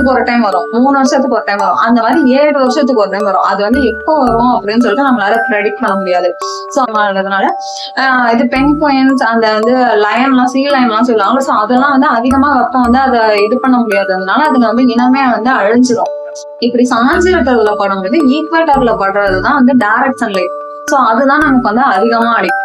வருஷத்துக்கு ஒரு டைம் வரும், 3 வருஷத்துக்கு ஒரு டைம் வரும், அந்த மாதிரி 7 வருஷத்துக்கு ஒரு டைம் வரும். அது வந்து எப்போ வரும் அப்படின்னு சொல்லிட்டு நம்மளால ப்ரெடிக்ட் பண்ண முடியாது. சோ அதனால இது பென்குயின்ஸ் அந்த வந்து லயன்லாம் சீ லயன்லாம் சொல்லுவாங்க. சோ அதெல்லாம் வந்து அதிகமா வெப்பம் வந்து அதை இது பண்ண முடியாததுனால அதுல வந்து இனமே வந்து அழிஞ்சிடும். இப்படி சாஞ்சு இருக்கிறதுல படும்போது ஈக்வேட்டர்ல படுறதுதான் வந்து டைரக்ட் சன்லைட். சோ அதுதான் நமக்கு வந்து அதிகமா அடிக்கும்.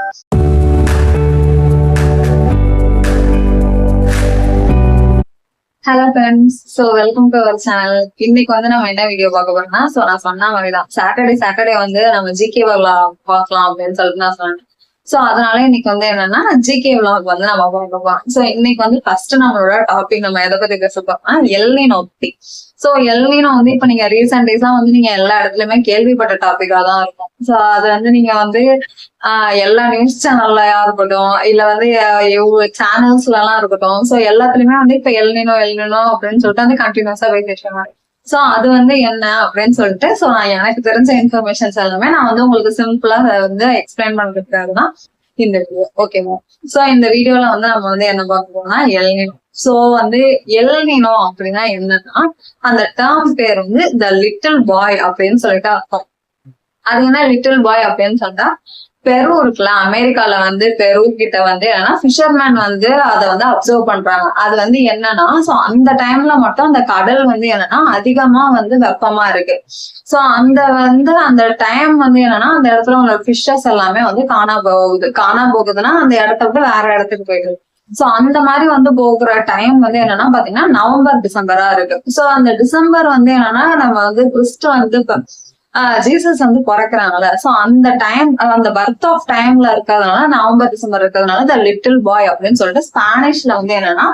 Hello friends, so welcome to our channel. இன்னைக்கு வந்து நம்ம என்ன வீடியோ பார்க்க போறோம்னா, ஸோ நான் சொன்ன மாதிரிதான் சாட்டர்டே வந்து நம்ம ஜிகே விளாக் பார்க்கலாம் அப்படின்னு சொல்லிட்டு நான் சொன்னேன். ஸோ அதனால இன்னைக்கு வந்து என்னன்னா ஜிகே விளாக் வந்து நம்ம பார்க்க போறோம். ஸோ இன்னைக்கு வந்து ஃபர்ஸ்ட் நம்மளோட டாபிக் நம்ம எதை பத்தி பேச போறோம்னா எல்னினோ பத்தி. ஸோ எல்னினோ வந்து இப்ப நீங்க ரீசெண்ட் டேஸா வந்து நீங்க எல்லா இடத்துலயுமே கேள்விப்பட்ட டாபிக்கா தான் இருக்கும். ஸோ அது வந்து நீங்க வந்து எல்லா நியூஸ் சேனல்லயா இருக்கட்டும், இல்ல வந்து சேனல்ஸ்ல எல்லாம் இருக்கட்டும், சோ எல்லாத்துலயுமே வந்து இப்ப எல்னினோ அப்படின்னு சொல்லிட்டு வந்து கண்டினியூஸா பேசிட்டு. சோ அது வந்து என்ன அப்படின்னு சொல்லிட்டு சோ நான் எனக்கு தெரிஞ்ச இன்ஃபர்மேஷன்ஸ் எல்லாமே நான் வந்து உங்களுக்கு சிம்பிளா வந்து எக்ஸ்பிளைன் பண்றதுக்காக தான் இந்த வீடியோ. ஓகேவா? சோ இந்த வீடியோல வந்து நம்ம வந்து என்ன பார்க்க போறோம்னா எல்னினோ. சோ வந்து எல்னினோ அப்படின்னா என்னன்னா அந்த டேர்ம் பேர் வந்து த லிட்டில் பாய் அப்படின்னு சொல்லிட்டு அர்த்தம். அது என்ன லிட்டில் பாய் அப்படின்னு சொல்லிட்டா, பெரு இருக்குல்ல, அமெரிக்கால வந்து பெரு கிட்ட வந்து என்னன்னா ஃபிஷர்மேன் வந்து அதை வந்து அப்சர்வ் பண்றாங்க. அது வந்து என்னன்னா சோ அந்த டைம்ல மட்டும் அந்த கடல் வந்து என்னன்னா அதிகமா வந்து வெப்பமா இருக்கு. சோ அந்த டைம் வந்து என்னன்னா அந்த இடத்துல உள்ள ஃபிஷஸ் எல்லாமே வந்து காணா போகுதுன்னா அந்த இடத்த விட்டு வேற இடத்துக்கு போயிடுது. சோ அந்த மாதிரி வந்து போகிற டைம் வந்து என்னன்னா பாத்தீங்கன்னா நவம்பர் டிசம்பரா இருக்கு. சோ அந்த டிசம்பர் வந்து என்னன்னா நம்ம வந்து கிறிஸ்து வந்து ஜீசஸ் வந்து பிறக்கிறாங்கல்ல, சோ அந்த டைம் அந்த பர்த் ஆஃப் டைம்ல இருக்கிறதுனால நவம்பர் டிசம்பர் இருக்கிறதுனால த லிட்டில் பாய் அப்படின்னு சொல்லிட்டு ஸ்பானிஷ்ல வந்து என்னன்னா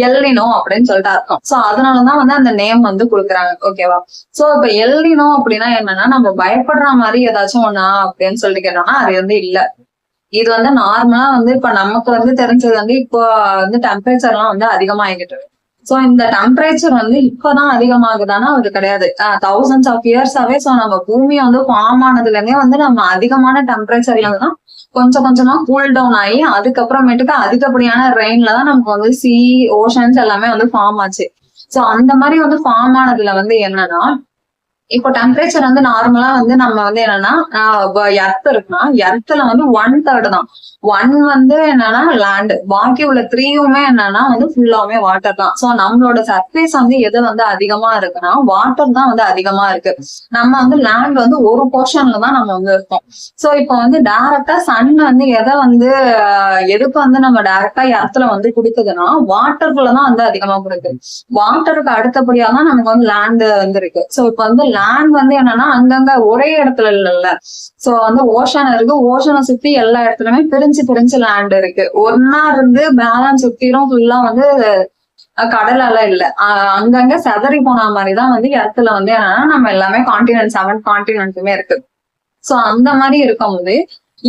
எல்னினோ அப்படின்னு சொல்லிட்டு அர்த்தம். சோ அதனாலதான் வந்து அந்த நேம் வந்து கொடுக்குறாங்க. ஓகேவா? சோ இப்ப எல்னினோ அப்படின்னா என்னன்னா நம்ம பயப்படுற மாதிரி ஏதாச்சும் ஒண்ணா அப்படின்னு சொல்லிட்டு கேட்டோம்னா அது வந்து இல்ல. இது வந்து நார்மலா வந்து இப்ப நமக்கு வந்து தெரிஞ்சது வந்து இப்போ வந்து டெம்பரேச்சர் எல்லாம் வந்து அதிகமாகிட்டு இருக்கு. சோ இந்த டெம்பரேச்சர் வந்து இப்பதான் அதிகமாகுதானா அது கிடையாது. தௌசண்ட்ஸ் ஆஃப் இயர்ஸாவே சோ நம்ம பூமி வந்து ஃபார்ம் ஆனதுல இருந்தே வந்து நம்ம அதிகமான டெம்பரேச்சர்ல தான் கொஞ்சம் கொஞ்சமா கூல் டவுன் ஆகி அதுக்கப்புறமேட்டுக்கு அதிகப்படியான ரெயின்ல தான் நமக்கு வந்து சி ஓஷன்ஸ் எல்லாமே வந்து ஃபார்ம் ஆச்சு. சோ அந்த மாதிரி வந்து ஃபார்ம் ஆனதுல வந்து என்னன்னா இப்போ டெம்பரேச்சர் வந்து நார்மலா வந்து நம்ம வந்து என்னன்னா எர்த் இருக்குன்னா எர்த்ல வந்து 1/3 தான். 1 வந்து என்னன்னா லேண்ட், பாக்கி உள்ள 3யுமே என்னன்னா வந்து ஃபுல்லாவுமே வாட்டர் தான். சோ நம்மளோட சர்ஃபேஸ் வந்து எது வந்து அதிகமா இருக்குன்னா வாட்டர் தான் வந்து அதிகமா இருக்கு. நம்ம வந்து லேண்ட் வந்து ஒரு போர்ஷன்ல தான் நம்ம வந்து இருக்கோம். சோ இப்போ வந்து டைரக்டா சன் வந்து எதை வந்து எதுக்கு வந்து நம்ம டைரக்டா எர்த்ல வந்து குடுக்குதுன்னா வாட்டருக்குள்ளதான் வந்து அதிகமா கொடுக்குது. வாட்டருக்கு அடுத்தபடியா தான் நமக்கு வந்து லேண்ட் வந்து இருக்கு. சோ இப்போ வந்து லேண்ட் வந்து என்னன்னா அங்கங்க ஒரே இடத்துல இல்ல. சோ வந்து ஓஷன் இருக்கு, ஓஷனை சுத்தி எல்லா இடத்துலயுமே பிரிஞ்சு லேண்ட் இருக்கு. ஒன்னா இருந்து பேலன்ஸ் சுத்திரும் ஃபுல்லா வந்து கடலால இல்ல, அங்கங்க செதறி போன மாதிரிதான் வந்து இடத்துல வந்து என்னன்னா நம்ம எல்லாமே கான்டினென்ட் 7 கான்டினென்ட்டுமே இருக்கு. சோ அந்த மாதிரி இருக்கும்போது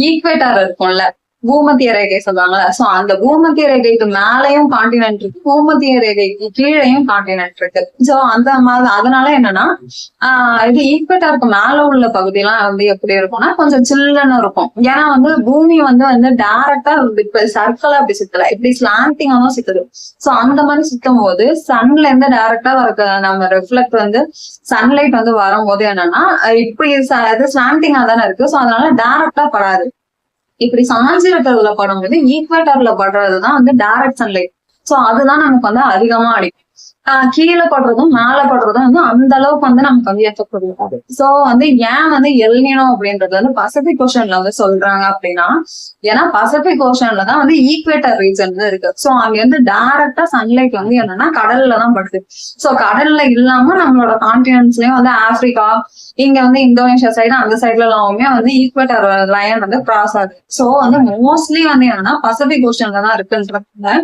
ஈக்வேட்டர் இருக்கும்ல, பூமத்திய ரேகை சொல்லுவாங்கல்ல, சோ அந்த பூமத்திய ரேகைக்கு மேலையும் கான்டினென்ட் இருக்கு, பூமத்திய ரேகைக்கு கீழையும் கான்டினென்ட் இருக்கு. சோ அந்த மாதிரி அதனால என்னன்னா இது ஈக்வேட்டருக்கு மேல உள்ள பகுதி எல்லாம் வந்து எப்படி இருக்கும்னா கொஞ்சம் சில்லுன்னு இருக்கும். ஏன்னா வந்து பூமி வந்து டைரக்டா சர்க்கிளா அப்படி சுத்தல, இப்படி ஸ்லாண்டிங்கா தான் சுத்துது. சோ அந்த மாதிரி சுத்தும் போது சன்ல இருந்து டைரக்டா வர நம்ம ரிஃப்ளெக்ட் வந்து சன்லைட் வந்து வரும்போது என்னன்னா இப்படி ஸ்லாண்டிங்கா தானே இருக்கு. சோ அதனால டைரக்டா படாது. இப்படி சாஞ்சு இருக்கிறதுல படும்போது ஈக்வேட்டர்ல படுறதுதான் வந்து டைரக்ட் சன்லைட். சோ அதுதான் நமக்கு வந்து அதிகமா அடிக்கும். கீழே படுறதும் மேல படுறதும் வந்து அந்த அளவுக்கு வந்து நமக்கு வந்து எஃபெக்ட் கொடுக்காது. சோ வந்து ஏன் வந்து எல்னினோ அப்படின்றது வந்து பசிபிக் ஓஷன்ல வந்து சொல்றாங்க அப்படின்னா, ஏன்னா பசிபிக் ஓஷன்ல தான் வந்து ஈக்வேட்டர் ரீஜன் இருக்கு. சோ அங்க இருந்து டைரக்டா சன்லைட் வந்து என்னன்னா கடல்ல தான் படுது. சோ கடல்ல இல்லாம நம்மளோட கான்டினென்ட்ஸ்லயும் வந்து ஆப்பிரிக்கா, இங்க வந்து இந்தோனேஷியா சைடு அந்த சைட்ல எல்லாமே வந்து ஈக்வேட்டர் லைன் வந்து கிராஸ் ஆகுது. சோ வந்து மோஸ்ட்லி வந்து என்னன்னா பசிபிக் ஓஷன்ல தான் இருக்குன்றதுனால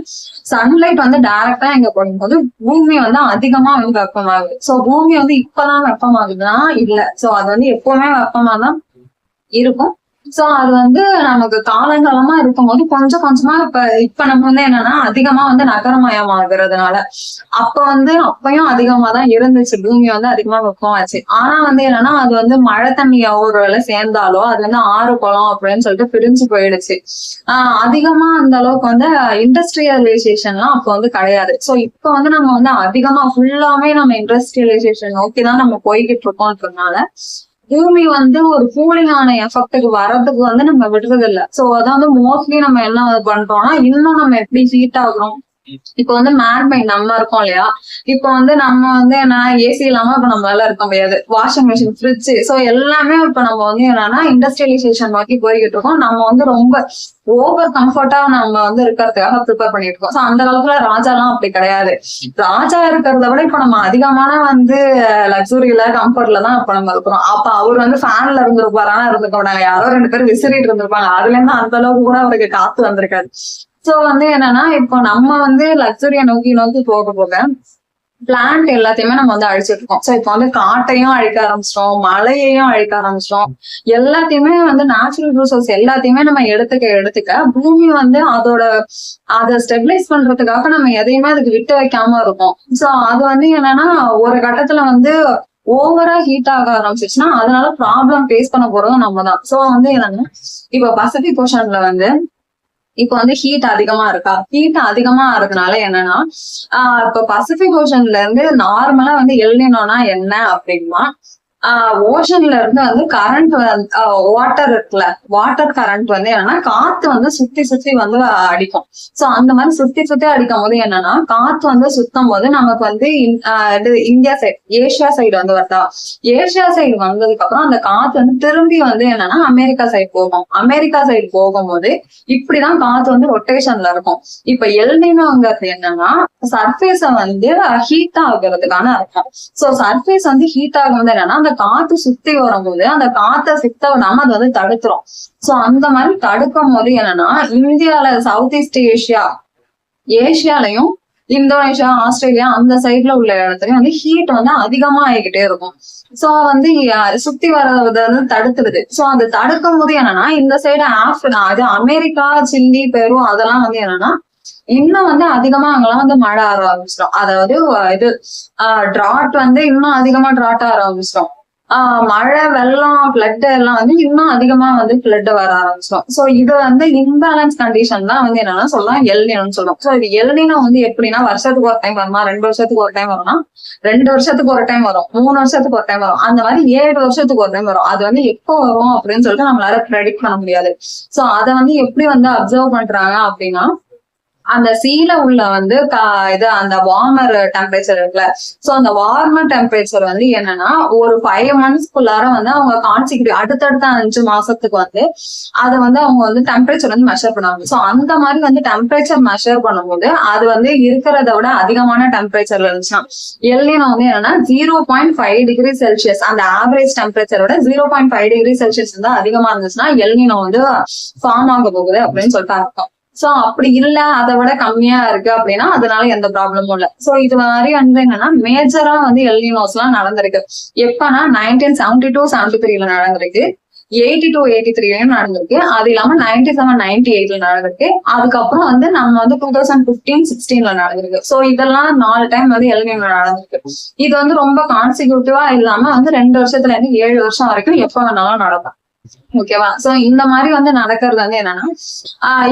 சன்லைட் வந்து டைரக்டா இங்க போடும்போது பூமி வந்து அதிகமா வந்து வெப்பமாகுது. சோ பூமி வந்து இப்பதான் வெப்பமாகுதுன்னா இல்ல. சோ அது வந்து எப்பவுமே வெப்பமா தான் இருக்கும். சோ அது வந்து நமக்கு காலங்காலமா இருக்கும்போது கொஞ்சம் கொஞ்சமா இப்ப நம்ம வந்து என்னன்னா அதிகமா வந்து நகரமயமாகிறதுனால அப்ப வந்து அப்பயும் அதிகமா தான் இருந்துச்சு, பூமி வந்து அதிகமா வெப்பமாச்சு. ஆனா வந்து என்னன்னா அது வந்து மழை தண்ணி ஒரு வேளை சேர்ந்தாலோ அது வந்து ஆறு குளம் அப்படின்னு சொல்லிட்டு பிரிஞ்சு போயிடுச்சு. அதிகமா அந்த அளவுக்கு வந்து இண்டஸ்ட்ரியலைசேஷன்லாம் அப்ப வந்து கிடையாது. சோ இப்ப வந்து நம்ம வந்து அதிகமா ஃபுல்லாமே நம்ம இண்டஸ்ட்ரியலைசேஷன் நோக்கிதான் நம்ம போய்கிட்டு இருக்கோம்ன்றதுனால பூமி வந்து ஒரு கூலிங்கான எஃபெக்டுக்கு வர்றதுக்கு வந்து நம்ம விடுறது இல்ல. சோ அதான் வந்து மோஸ்ட்லி நம்ம என்ன பண்றோம்னா இன்னும் நம்ம எப்படி ஹீட் ஆகுறோம். இப்ப வந்து மேன்மைண்ட் நம்ம இருக்கோம் இல்லையா, இப்ப வந்து நம்ம வந்து என்ன ஏசி இல்லாம இப்ப நம்மளால இருக்க முடியாது, வாஷிங் மிஷின், ஃப்ரிட்ஜ், சோ எல்லாமே இப்ப நம்ம வந்து என்னன்னா இண்டஸ்ட்ரியலைசேஷன் நோக்கி போய்கிட்டு இருக்கோம். நம்ம வந்து ரொம்ப ஓவர் கம்ஃபர்டா நம்ம வந்து இருக்கிறதுக்காக ப்ரிப்பேர் பண்ணிட்டு இருக்கோம். சோ அந்த காலத்துல ராஜா எல்லாம் அப்படி கிடையாது. ராஜா இருக்கிறத விட இப்ப நம்ம அதிகமான வந்து லக்ஸுரியில கம்ஃபர்ட்ல தான் இப்ப நம்ம இருக்கிறோம். அப்ப அவர் வந்து ஃபேன்ல இருந்திருப்பாரானா இருந்துக்க மாட்டாங்க, யாரோ 2 பேர் விசிறிட்டு இருந்திருப்பாங்க, அதுல இருந்து அந்த அளவுக்கு கூட அவருக்கு காத்து வந்திருக்காது. சோ வந்து என்னன்னா இப்போ நம்ம வந்து லக்ஸுரிய நோக்கி நோக்கி போக போக பிளான்ட் எல்லாத்தையுமே நம்ம வந்து அழிச்சிட்டு இருக்கோம். சோ இப்போ வந்து காட்டையும் அழிக்க ஆரம்பிச்சிட்டோம், மலையையும் அழிக்க ஆரம்பிச்சிட்டோம், எல்லாத்தையுமே வந்து நேச்சுரல் ரிசோர்ஸ் எல்லாத்தையுமே நம்ம எடுத்துக்க பூமி வந்து அதை ஸ்டெபிலைஸ் பண்றதுக்காக நம்ம எதையுமே அதுக்கு விட்டு வைக்காம இருக்கோம். சோ அது வந்து என்னன்னா ஒரு கட்டத்துல வந்து ஓவரா ஹீட் ஆக ஆரம்பிச்சிச்சுன்னா அதனால ப்ராப்ளம் ஃபேஸ் பண்ண போறதும் நம்ம தான். சோ வந்து என்னன்னா இப்ப பசிபிக் ஓஷன்ல வந்து இப்ப வந்து ஹீட் அதிகமா இருக்கா, ஹீட் அதிகமா இருக்கனால என்னன்னா இப்ப பசிபிக் ஓஷன்ல இருந்து நார்மலா வந்து எல்னினோனா என்ன அப்படின்னா ஓஷன்ல இருந்து வந்து கரண்ட் வாட்டர் இருக்குல்ல, வாட்டர் கரண்ட் வந்து என்னன்னா காத்து வந்து சுத்தி சுத்தி வந்து அடிக்கும். சோ அந்த மாதிரி சுத்தி சுத்தி அடிக்கும் போது என்னன்னா காத்து வந்து சுத்தும் போது நமக்கு வந்து இந்தியா சைடு ஏசியா சைடு வந்து வருதா, ஏசியா சைடு வந்ததுக்கு அப்புறம் அந்த காத்து வந்து திரும்பி வந்து என்னன்னா அமெரிக்கா சைடு போகும். அமெரிக்கா சைடு போகும்போது இப்படிதான் காத்து வந்து ரொட்டேஷன்ல இருக்கும். இப்ப எல்னினோங்கிறது என்னன்னா சர்ஃபேஸ வந்து ஹீட் ஆகுறதுக்கான அர்த்தம். சோ சர்ஃபேஸ் வந்து ஹீட் ஆகும்போது என்னன்னா அந்த காத்து சுத்தி வரும்போது அந்த காத்தை சுத்த விடாம அது வந்து தடுத்துரும். சோ அந்த மாதிரி தடுக்கும் போது என்னன்னா இந்தியால சவுத் ஈஸ்ட் ஏசியாலையும் இந்தோனேஷியா, ஆஸ்திரேலியா அந்த சைட்ல உள்ள இடத்துலயும் வந்து ஹீட் வந்து அதிகமா ஆகிக்கிட்டே இருக்கும். சோ வந்து சுத்தி வர்றத வந்து தடுத்துருது. சோ அது தடுக்கும் போது என்னன்னா இந்த சைடு அது அமெரிக்கா, சில்லி, பெரு அதெல்லாம் வந்து என்னன்னா இன்னும் வந்து அதிகமா அங்கெல்லாம் வந்து மழை ஆர ஆரம்பிச்சிடும். அதாவது இது டிராட் வந்து இன்னும் அதிகமா டிராட் ஆர ஆரம்பிச்சிடும். மழை, வெள்ளம், பிளட் எல்லாம் வந்து இன்னும் அதிகமா வந்து பிளட் வர ஆரம்பிச்சிடும். சோ இது வந்து இம்பேலன்ஸ் கண்டிஷன் தான் வந்து என்னன்னா சொல்லலாம் எல்னினோன்னு சொல்லுவோம். சோ இது எல்னினோ வந்து எப்படின்னா வருஷத்துக்கு ஒரு டைம் வருமா, 2 வருஷத்துக்கு ஒரு டைம் வரும்னா 2 வருஷத்துக்கு ஒரு டைம் வரும், 3 வருஷத்துக்கு ஒரு டைம் வரும், அந்த மாதிரி 7 வருஷத்துக்கு ஒரு டைம் வரும். அது வந்து எப்போ வரும் அப்படின்னு சொல்லிட்டு நம்மளால ப்ரெடிக்ட் பண்ண முடியாது. சோ அதை வந்து எப்படி வந்து அப்சர்வ் பண்றாங்க அப்படின்னா அந்த சீல உள்ள வந்து இது அந்த வார்மர் டெம்பரேச்சர் இருக்குல்ல, சோ அந்த வார்மர் டெம்பரேச்சர் வந்து என்னன்னா ஒரு 5 monthsக்குள்ளார வந்து அவங்க கான்சிக்யூட்டிவ் அடுத்தடுத்த 5 மாசத்துக்கு வந்து அதை வந்து அவங்க வந்து டெம்பரேச்சர் வந்து மெஷர் பண்ணுவாங்க. சோ அந்த மாதிரி வந்து டெம்பரேச்சர் மெஷர் பண்ணும்போது அது வந்து இருக்கிறத விட அதிகமான டெம்பரேச்சர்ல இருந்துச்சுன்னா எல்னினோ வந்து என்னன்னா 0.5°C அந்த ஆவரேஜ் டெம்பரேச்சரோட 0.5°C வந்து அதிகமா இருந்துச்சுன்னா எல்னினோ வந்து ஃபார்ம் ஆக போகுது அப்படின்னு சொல்லிட்டு அர்த்தம். சோ அப்படி இல்ல அதை விட கம்மியா இருக்கு அப்படின்னா அதனால எந்த ப்ராப்ளமும் இல்ல. சோ இது மாதிரி வந்து என்னன்னா மேஜரா வந்து எல்னினோஸ் எல்லாம் நடந்திருக்கு. எப்பன்னா 1972-73 நடந்திருக்கு, 82-83 நடந்திருக்கு, அது இல்லாம 97-98 நடந்திருக்கு, அதுக்கப்புறம் வந்து நம்ம வந்து 2015-16 நடந்திருக்கு. சோ இதெல்லாம் 4 டைம் வந்து எல்னினோ நடந்திருக்கு. இது வந்து ரொம்ப கான்சிக்யூட்டிவா இல்லாம வந்து 2 வருஷத்துல இருந்து 7 வருஷம் வரைக்கும் எப்ப வேணாலும் நடக்கும். ஓகேவா? சோ இந்த மாதிரி வந்து நடக்கிறது வந்து என்னன்னா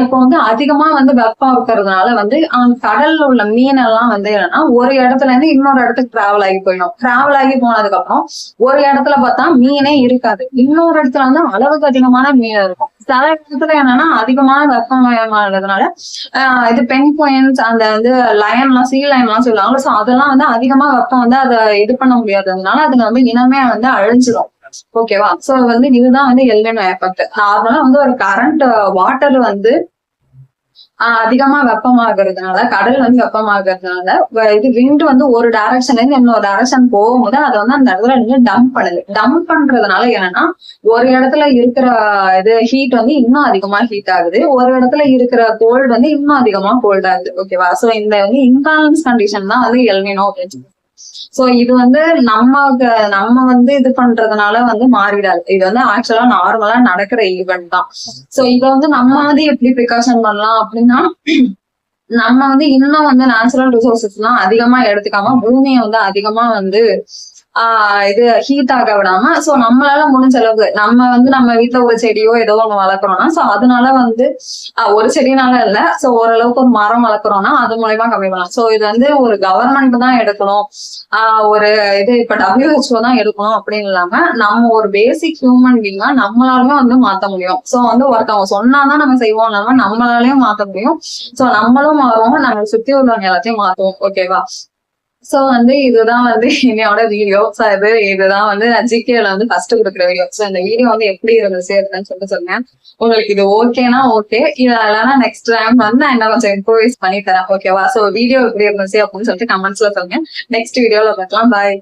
இப்போ வந்து அதிகமா வந்து வெப்பம் இருக்கிறதுனால வந்து கடல்ல உள்ள மீன் எல்லாம் வந்து என்னன்னா ஒரு இடத்துல இருந்து இன்னொரு இடத்துக்கு டிராவல் ஆகி போயிடும். டிராவல் ஆகி போனதுக்கு அப்புறம் ஒரு இடத்துல பார்த்தா மீனே இருக்காது, இன்னொரு இடத்துல வந்து அளவுக்கு அதிகமான மீன் இருக்கும். சில இடத்துல என்னன்னா அதிகமான வெப்பமயமானதுனால இது பென்குயின்ஸ் அந்த வந்து லயன்லாம், சீ லயன்லாம் சொல்லுவாங்க. சோ அதெல்லாம் வந்து அதிகமா வெப்பம் வந்து அதை இது பண்ண முடியாததுனால அதுல வந்து இனமே வந்து அழிஞ்சிடும். ஓகேவா? சோ வந்து இதுதான் வந்து எல்னினோ எஃபெக்ட். நார்மலா வந்து ஒரு கரண்ட் வாட்டர் வந்து அதிகமா வெப்பமாகறதுனால, கடல் வந்து வெப்பமாகறதுனால இது விண்ட் வந்து ஒரு டைரக்ஷன்ல இருந்து இன்னொரு டைரக்ஷன் போகும்போது அதை வந்து அந்த இடத்துல இருந்து டம்ப் பண்ணுது. டம்ப் பண்றதுனால என்னன்னா ஒரு இடத்துல இருக்கிற இது ஹீட் வந்து இன்னும் அதிகமா ஹீட் ஆகுது, ஒரு இடத்துல இருக்கிற கோல்டு வந்து இன்னும் அதிகமா கோல்ட் ஆகுது. ஓகேவா? சோ இந்த வந்து இம்பேலன்ஸ் கண்டிஷன் தான் வந்து எல்னினோ அப்படின்னு சோ இது வந்து நம்ம வந்து இது பண்றதுனால வந்து மாறிடாது. இது வந்து ஆக்சுவலா நார்மலா நடக்கிற ஈவெண்ட் தான். சோ இத வந்து நம்ம வந்து எப்படி ப்ரிகாஷன் பண்ணலாம் அப்படின்னா, நம்ம வந்து இன்னும் வந்து நேச்சுரல் ரிசோர்சஸ் எல்லாம் அதிகமா எடுத்துக்காம பூமியை வந்து அதிகமா வந்து இது ஹீட் ஆக விடாம, சோ நம்மளால முடிஞ்ச அளவுக்கு நம்ம வந்து நம்ம வீட்டுல ஒரு செடியோ ஏதோ ஒண்ணு வளர்க்குறோம்னா, சோ அதனால வந்து ஒரு செடினால இல்ல, சோ ஓரளவுக்கு ஒரு மரம் வளர்க்குறோம்னா அது மூலயமா கம்மி பண்ணலாம். சோ இது வந்து ஒரு கவர்மெண்ட் தான் எடுக்கணும், ஒரு இது இப்ப WHO தான் எடுக்கணும் அப்படின்னு இல்லாம நம்ம ஒரு பேசிக் ஹியூமன் பீங்கா நம்மளாலுமே வந்து மாத்த முடியும். சோ வந்து ஒருத்தவங்க சொன்னாதான் நம்ம செய்வோம் இல்லாம நம்மளாலையும் மாத்த முடியும். சோ நம்மளும் மாறுவோம், நம்ம சுத்தி உள்ளவங்க எல்லாத்தையும் மாத்துவோம். ஓகேவா? சோ வந்து இதுதான் வந்து என்னையோட வீடியோ. சோ இதுதான் வந்து நான் ஜிகேல வந்து ஃபர்ஸ்ட் கொடுக்குற வீடியோ. சோ இந்த வீடியோ வந்து எப்படி இருந்துச்சு அப்படின்னு சொல்லிட்டு சொன்னேன். உங்களுக்கு இது ஓகேனா ஓகே, இது இல்லைன்னா நெக்ஸ்ட் டைம் வந்து நான் என்ன கொஞ்சம் இம்ப்ரூவைஸ் பண்ணி தரேன். ஓகேவா? சோ வீடியோ எப்படி இருந்துச்சு அப்படின்னு சொல்லிட்டு கமெண்ட்ஸ்ல சொல்லுங்க. நெக்ஸ்ட் வீடியோல பார்க்கலாம். பாய்.